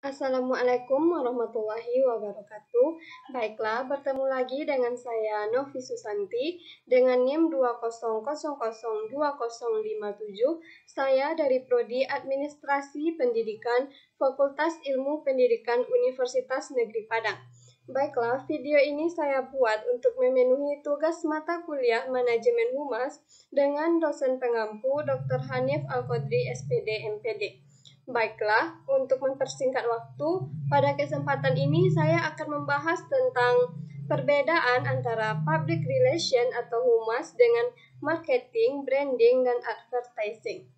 Assalamualaikum warahmatullahi wabarakatuh. Baiklah, bertemu lagi dengan saya Novi Susanti dengan NIM 200002057. Saya dari Prodi Administrasi Pendidikan Fakultas Ilmu Pendidikan Universitas Negeri Padang. Baiklah, video ini saya buat untuk memenuhi tugas mata kuliah Manajemen Humas dengan dosen pengampu Dr. Hanif Al-Qodri SPD MPD. Baiklah, untuk mempersingkat waktu, pada kesempatan ini saya akan membahas tentang perbedaan antara public relation atau humas dengan marketing, branding, dan advertising.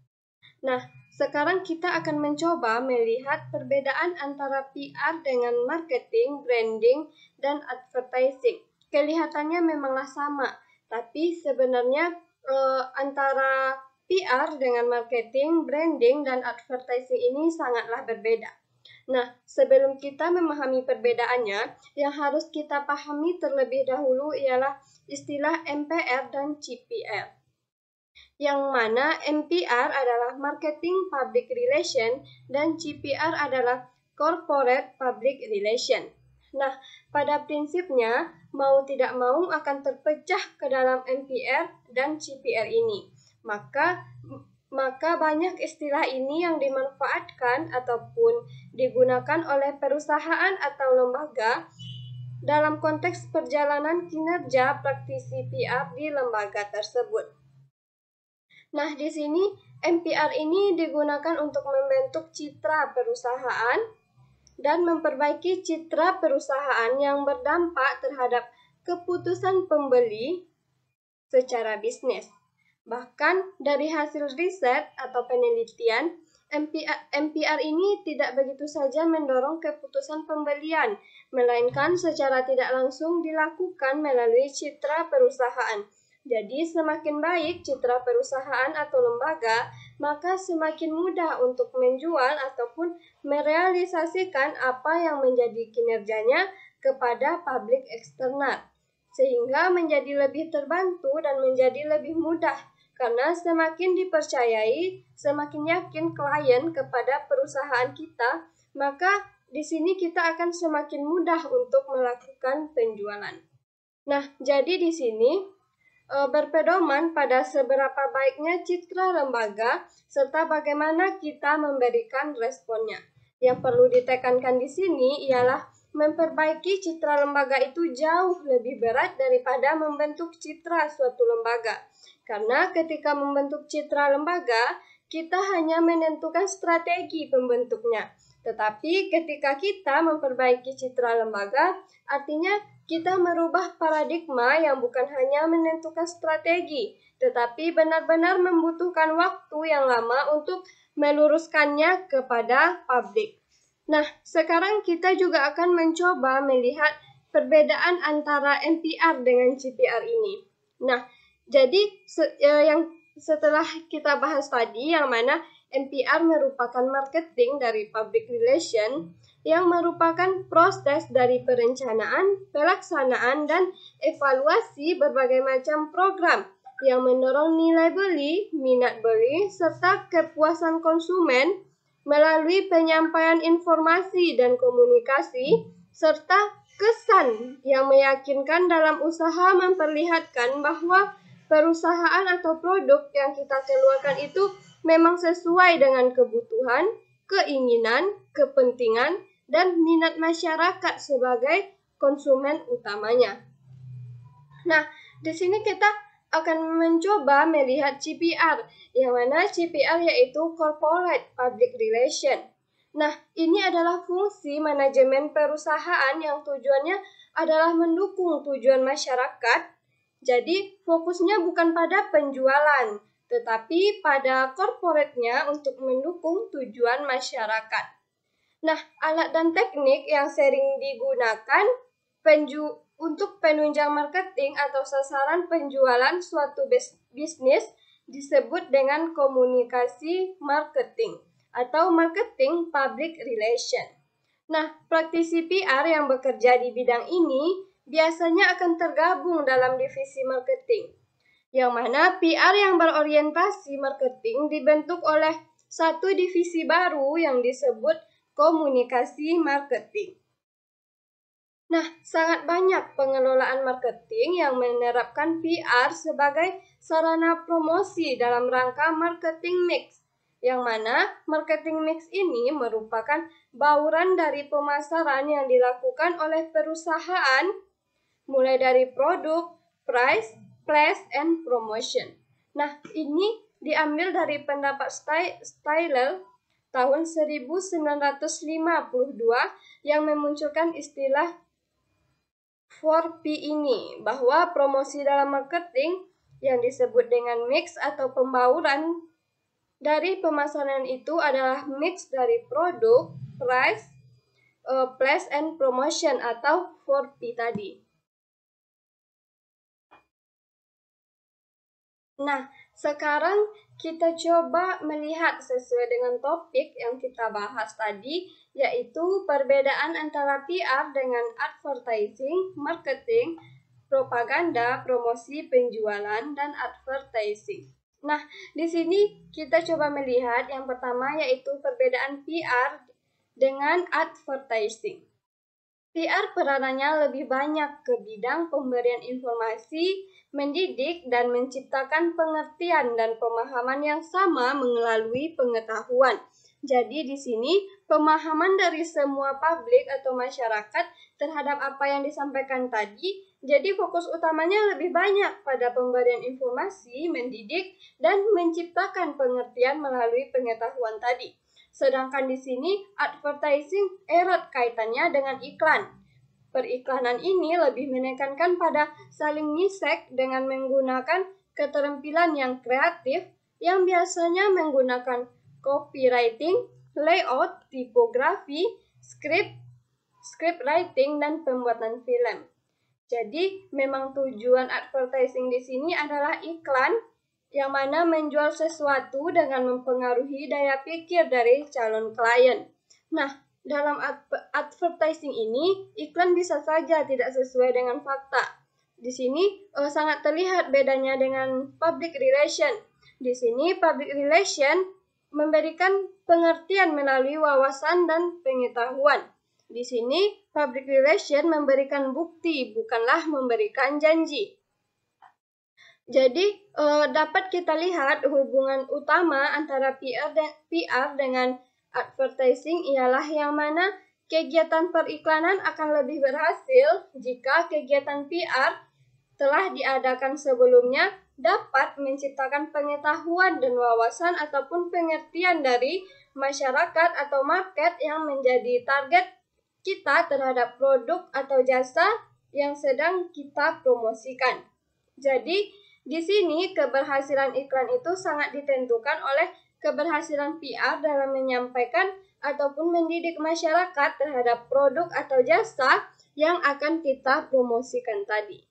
Nah, sekarang kita akan mencoba melihat perbedaan antara PR dengan marketing, branding, dan advertising. Kelihatannya memanglah sama, tapi sebenarnya antara PR dengan marketing, branding, dan advertising ini sangatlah berbeda. Nah, sebelum kita memahami perbedaannya, yang harus kita pahami terlebih dahulu ialah istilah MPR dan CPR. Yang mana MPR adalah Marketing Public Relation dan CPR adalah Corporate Public Relation. Nah, pada prinsipnya, mau tidak mau akan terpecah ke dalam MPR dan CPR ini. Maka banyak istilah ini yang dimanfaatkan ataupun digunakan oleh perusahaan atau lembaga dalam konteks perjalanan kinerja praktisi PR di lembaga tersebut. Nah, di sini MPR ini digunakan untuk membentuk citra perusahaan dan memperbaiki citra perusahaan yang berdampak terhadap keputusan pembeli secara bisnis. Bahkan dari hasil riset atau penelitian, MPR ini tidak begitu saja mendorong keputusan pembelian, melainkan secara tidak langsung dilakukan melalui citra perusahaan. Jadi, semakin baik citra perusahaan atau lembaga, maka semakin mudah untuk menjual ataupun merealisasikan apa yang menjadi kinerjanya kepada publik eksternal, sehingga menjadi lebih terbantu dan menjadi lebih mudah, karena semakin dipercayai, semakin yakin klien kepada perusahaan kita, maka di sini kita akan semakin mudah untuk melakukan penjualan. Nah, jadi di sini berpedoman pada seberapa baiknya citra lembaga serta bagaimana kita memberikan responnya. Yang perlu ditekankan di sini ialah memperbaiki citra lembaga itu jauh lebih berat daripada membentuk citra suatu lembaga. Karena ketika membentuk citra lembaga, kita hanya menentukan strategi pembentuknya. Tetapi ketika kita memperbaiki citra lembaga, artinya kita merubah paradigma yang bukan hanya menentukan strategi, tetapi benar-benar membutuhkan waktu yang lama untuk meluruskannya kepada publik. Nah, sekarang kita juga akan mencoba melihat perbedaan antara MPR dengan CPR ini. Nah, jadi yang setelah kita bahas tadi, yang mana MPR merupakan marketing dari public relation, yang merupakan proses dari perencanaan, pelaksanaan, dan evaluasi berbagai macam program yang mendorong nilai beli, minat beli, serta kepuasan konsumen melalui penyampaian informasi dan komunikasi, serta kesan yang meyakinkan dalam usaha memperlihatkan bahwa perusahaan atau produk yang kita keluarkan itu memang sesuai dengan kebutuhan, keinginan, kepentingan, dan minat masyarakat sebagai konsumen utamanya. Nah, di sini kita akan mencoba melihat CPR, yang mana CPR yaitu Corporate Public Relation. Nah, ini adalah fungsi manajemen perusahaan yang tujuannya adalah mendukung tujuan masyarakat. Jadi, fokusnya bukan pada penjualan, tetapi pada corporate-nya untuk mendukung tujuan masyarakat. Nah, alat dan teknik yang sering digunakan untuk penunjang marketing atau sasaran penjualan suatu bisnis disebut dengan komunikasi marketing atau marketing public relation. Nah, praktisi PR yang bekerja di bidang ini biasanya akan tergabung dalam divisi marketing, yang mana PR yang berorientasi marketing dibentuk oleh satu divisi baru yang disebut komunikasi marketing. Nah, sangat banyak pengelolaan marketing yang menerapkan PR sebagai sarana promosi dalam rangka marketing mix, yang mana marketing mix ini merupakan bauran dari pemasaran yang dilakukan oleh perusahaan, mulai dari produk, price, place, and promotion. Nah, ini diambil dari pendapat Styler tahun 1952 yang memunculkan istilah 4P ini, bahwa promosi dalam marketing yang disebut dengan mix atau pembauran dari pemasaran itu adalah mix dari produk, price, place, and promotion atau 4P tadi. Nah, sekarang kita coba melihat sesuai dengan topik yang kita bahas tadi, yaitu perbedaan antara PR dengan advertising, marketing, propaganda, promosi, penjualan, dan advertising. Nah, di sini kita coba melihat yang pertama yaitu perbedaan PR dengan advertising. PR peranannya lebih banyak ke bidang pemberian informasi, mendidik, dan menciptakan pengertian dan pemahaman yang sama melalui pengetahuan. Jadi di sini pemahaman dari semua publik atau masyarakat terhadap apa yang disampaikan tadi, jadi fokus utamanya lebih banyak pada pemberian informasi, mendidik, dan menciptakan pengertian melalui pengetahuan tadi. Sedangkan di sini advertising erat kaitannya dengan iklan. Periklanan ini lebih menekankan pada saling ngisek dengan menggunakan keterampilan yang kreatif yang biasanya menggunakan copywriting, layout, tipografi, script writing, dan pembuatan film. Jadi memang tujuan advertising di sini adalah iklan yang mana menjual sesuatu dengan mempengaruhi daya pikir dari calon klien. Nah, dalam advertising ini, iklan bisa saja tidak sesuai dengan fakta. Di sini sangat terlihat bedanya dengan public relation. Di sini public relation memberikan pengertian melalui wawasan dan pengetahuan. Di sini public relation memberikan bukti, bukanlah memberikan janji. Jadi dapat kita lihat hubungan utama antara PR dengan advertising ialah yang mana kegiatan periklanan akan lebih berhasil jika kegiatan PR telah diadakan sebelumnya dapat menciptakan pengetahuan dan wawasan ataupun pengertian dari masyarakat atau market yang menjadi target kita terhadap produk atau jasa yang sedang kita promosikan. Jadi di sini keberhasilan iklan itu sangat ditentukan oleh keberhasilan PR dalam menyampaikan ataupun mendidik masyarakat terhadap produk atau jasa yang akan kita promosikan tadi.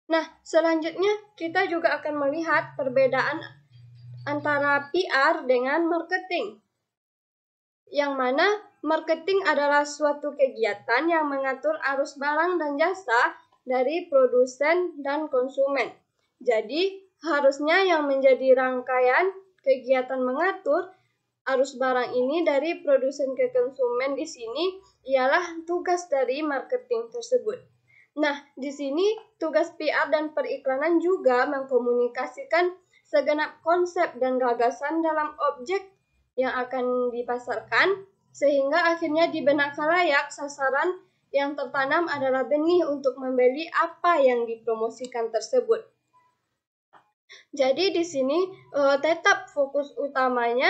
Nah, selanjutnya kita juga akan melihat perbedaan antara PR dengan marketing. Yang mana marketing adalah suatu kegiatan yang mengatur arus barang dan jasa dari produsen dan konsumen. Jadi, harusnya yang menjadi rangkaian kegiatan mengatur arus barang ini dari produsen ke konsumen di sini ialah tugas dari marketing tersebut. Nah, di sini tugas PR dan periklanan juga mengkomunikasikan segenap konsep dan gagasan dalam objek yang akan dipasarkan, sehingga akhirnya di benak khalayak sasaran yang tertanam adalah benih untuk membeli apa yang dipromosikan tersebut. Jadi di sini tetap fokus utamanya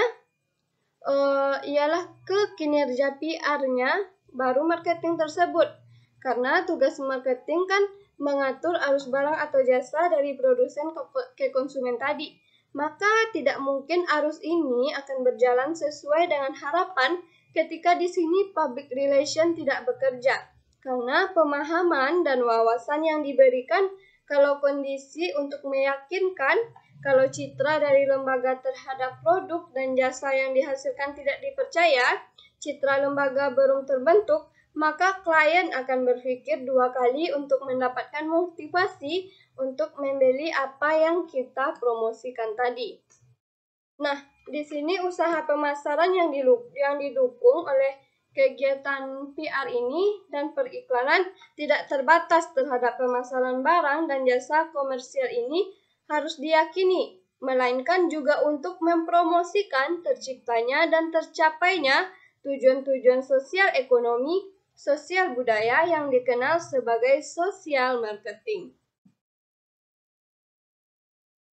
ialah ke kinerja PR-nya baru marketing tersebut. Karena tugas marketing kan mengatur arus barang atau jasa dari produsen ke konsumen tadi. Maka tidak mungkin arus ini akan berjalan sesuai dengan harapan ketika di sini public relation tidak bekerja. Karena pemahaman dan wawasan yang diberikan kalau kondisi untuk meyakinkan kalau citra dari lembaga terhadap produk dan jasa yang dihasilkan tidak dipercaya, citra lembaga belum terbentuk, maka klien akan berpikir dua kali untuk mendapatkan motivasi untuk membeli apa yang kita promosikan tadi. Nah, di sini usaha pemasaran yang didukung oleh kegiatan PR ini dan periklanan tidak terbatas terhadap pemasaran barang dan jasa komersial ini harus diyakini, melainkan juga untuk mempromosikan terciptanya dan tercapainya tujuan-tujuan sosial ekonomi, sosial budaya yang dikenal sebagai social marketing.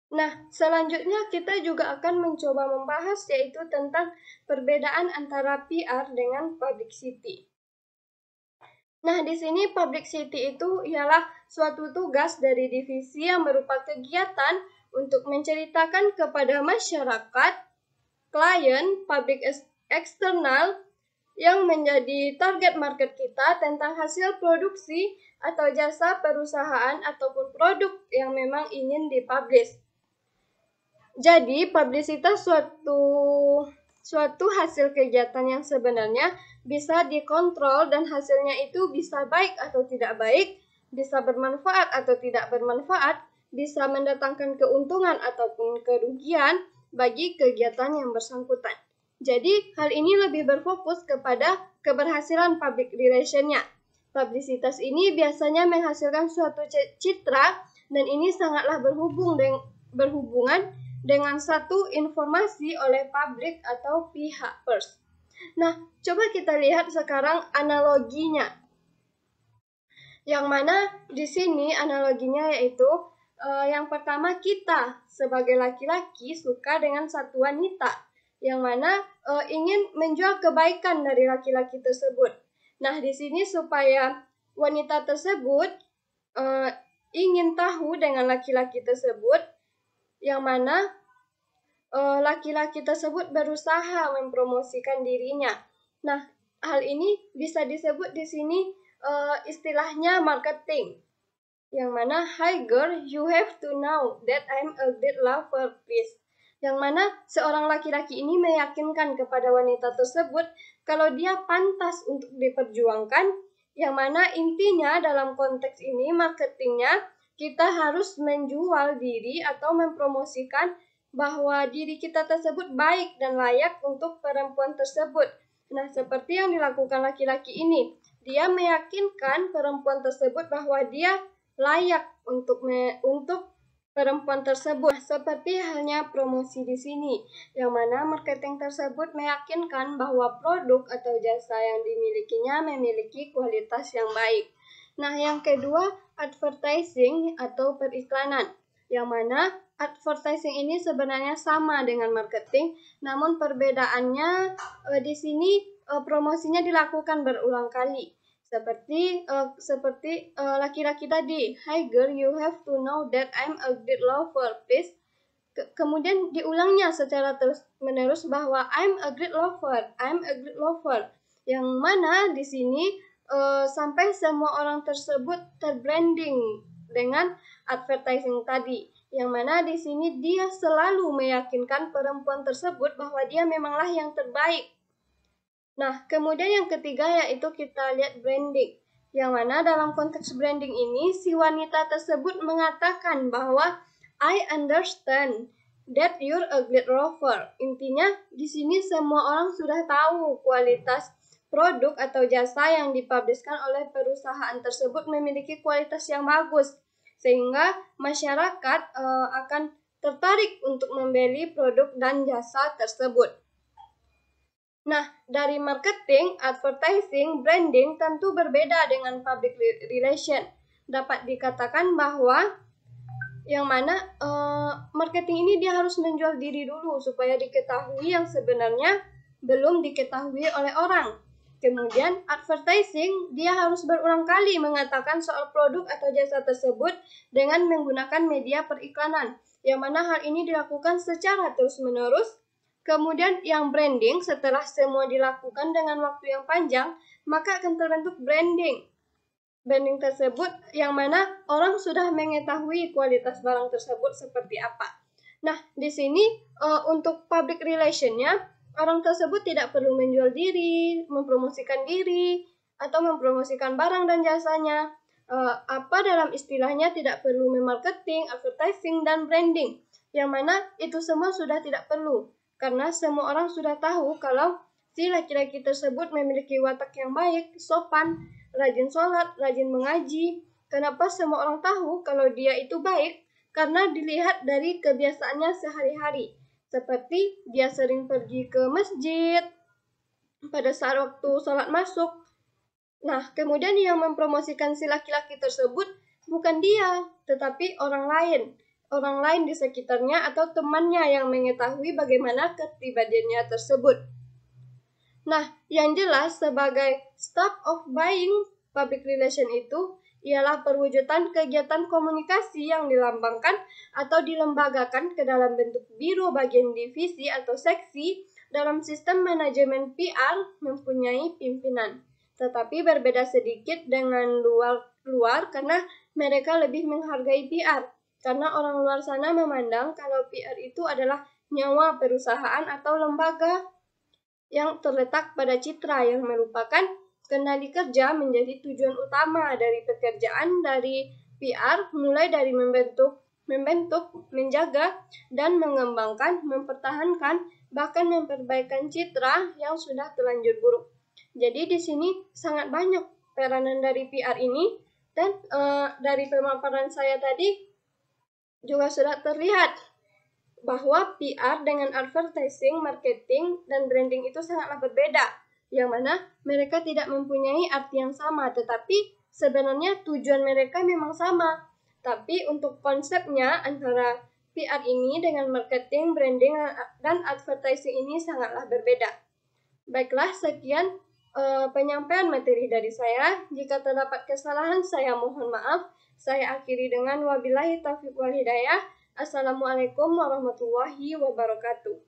Nah, selanjutnya kita juga akan mencoba membahas yaitu tentang perbedaan antara PR dengan publicity. Nah, di sini publicity itu ialah suatu tugas dari divisi yang berupa kegiatan untuk menceritakan kepada masyarakat, klien, publik eksternal yang menjadi target market kita tentang hasil produksi atau jasa perusahaan ataupun produk yang memang ingin dipublish. Jadi, publisitas suatu hasil kegiatan yang sebenarnya bisa dikontrol dan hasilnya itu bisa baik atau tidak baik, bisa bermanfaat atau tidak bermanfaat, bisa mendatangkan keuntungan ataupun kerugian bagi kegiatan yang bersangkutan. Jadi, hal ini lebih berfokus kepada keberhasilan public relation-nya. Publisitas ini biasanya menghasilkan suatu citra dan ini sangatlah berhubungan dengan satu informasi oleh publik atau pihak pers. Nah, coba kita lihat sekarang analoginya. Yang mana di sini analoginya yaitu yang pertama kita sebagai laki-laki suka dengan satu wanita yang mana ingin menjual kebaikan dari laki-laki tersebut. Nah, di sini supaya wanita tersebut ingin tahu dengan laki-laki tersebut, yang mana laki-laki tersebut berusaha mempromosikan dirinya. Nah, hal ini bisa disebut di sini istilahnya marketing. Yang mana, "Hi girl, you have to know that I'm a great lover, please." Yang mana seorang laki-laki ini meyakinkan kepada wanita tersebut kalau dia pantas untuk diperjuangkan, yang mana intinya dalam konteks ini marketingnya kita harus menjual diri atau mempromosikan bahwa diri kita tersebut baik dan layak untuk perempuan tersebut. Nah, seperti yang dilakukan laki-laki ini, dia meyakinkan perempuan tersebut bahwa dia layak untuk perempuan tersebut. Seperti halnya promosi di sini, yang mana marketing tersebut meyakinkan bahwa produk atau jasa yang dimilikinya memiliki kualitas yang baik. Nah, yang kedua, advertising atau periklanan, yang mana advertising ini sebenarnya sama dengan marketing, namun perbedaannya di sini promosinya dilakukan berulang kali. Seperti laki-laki tadi, "Hi girl, you have to know that I'm a great lover, please." Kemudian diulangnya secara terus-menerus bahwa I'm a great lover, I'm a great lover. Yang mana di sini sampai semua orang tersebut terbranding dengan advertising tadi. Yang mana di sini dia selalu meyakinkan perempuan tersebut bahwa dia memanglah yang terbaik. Nah, kemudian yang ketiga yaitu kita lihat branding. Yang mana dalam konteks branding ini si wanita tersebut mengatakan bahwa I understand that you're a great lover. Intinya di sini semua orang sudah tahu kualitas produk atau jasa yang dipublishkan oleh perusahaan tersebut memiliki kualitas yang bagus, sehingga masyarakat akan tertarik untuk membeli produk dan jasa tersebut. Nah, dari marketing, advertising, branding tentu berbeda dengan public relation. Dapat dikatakan bahwa yang mana marketing ini dia harus menjual diri dulu supaya diketahui yang sebenarnya belum diketahui oleh orang. Kemudian advertising dia harus berulang kali mengatakan soal produk atau jasa tersebut dengan menggunakan media periklanan, yang mana hal ini dilakukan secara terus-menerus. Kemudian yang branding setelah semua dilakukan dengan waktu yang panjang, maka akan terbentuk branding. Branding tersebut yang mana orang sudah mengetahui kualitas barang tersebut seperti apa. Nah, di sini untuk public relation-nya, orang tersebut tidak perlu menjual diri, mempromosikan diri, atau mempromosikan barang dan jasanya. Dalam istilahnya tidak perlu memarketing, advertising, dan branding. Yang mana itu semua sudah tidak perlu. karena semua orang sudah tahu kalau si laki-laki tersebut memiliki watak yang baik, sopan, rajin sholat, rajin mengaji. Kenapa semua orang tahu kalau dia itu baik? Karena dilihat dari kebiasaannya sehari-hari. Seperti dia sering pergi ke masjid pada saat waktu sholat masuk. Nah, kemudian yang mempromosikan si laki-laki tersebut bukan dia, tetapi orang lain. Orang lain di sekitarnya atau temannya yang mengetahui bagaimana kepribadiannya tersebut. Nah, yang jelas sebagai staff of buying public relation itu ialah perwujudan kegiatan komunikasi yang dilambangkan atau dilembagakan ke dalam bentuk biro bagian divisi atau seksi dalam sistem manajemen PR mempunyai pimpinan. Tetapi berbeda sedikit dengan luar karena mereka lebih menghargai PR. Karena orang luar sana memandang kalau PR itu adalah nyawa perusahaan atau lembaga yang terletak pada citra yang merupakan kendali kerja menjadi tujuan utama dari pekerjaan dari PR, mulai dari membentuk, menjaga, dan mengembangkan, mempertahankan, bahkan memperbaikan citra yang sudah terlanjur buruk. Jadi di sini sangat banyak peranan dari PR ini, dan dari pemaparan saya tadi juga sudah terlihat bahwa PR dengan advertising, marketing, dan branding itu sangatlah berbeda, yang mana mereka tidak mempunyai arti yang sama, tetapi sebenarnya tujuan mereka memang sama. Tapi untuk konsepnya antara PR ini dengan marketing, branding, dan advertising ini sangatlah berbeda. Baiklah, sekian penyampaian materi dari saya. Jika terdapat kesalahan, saya mohon maaf. Saya akhiri dengan wabillahi taufiq wal hidayah. Assalamualaikum warahmatullahi wabarakatuh.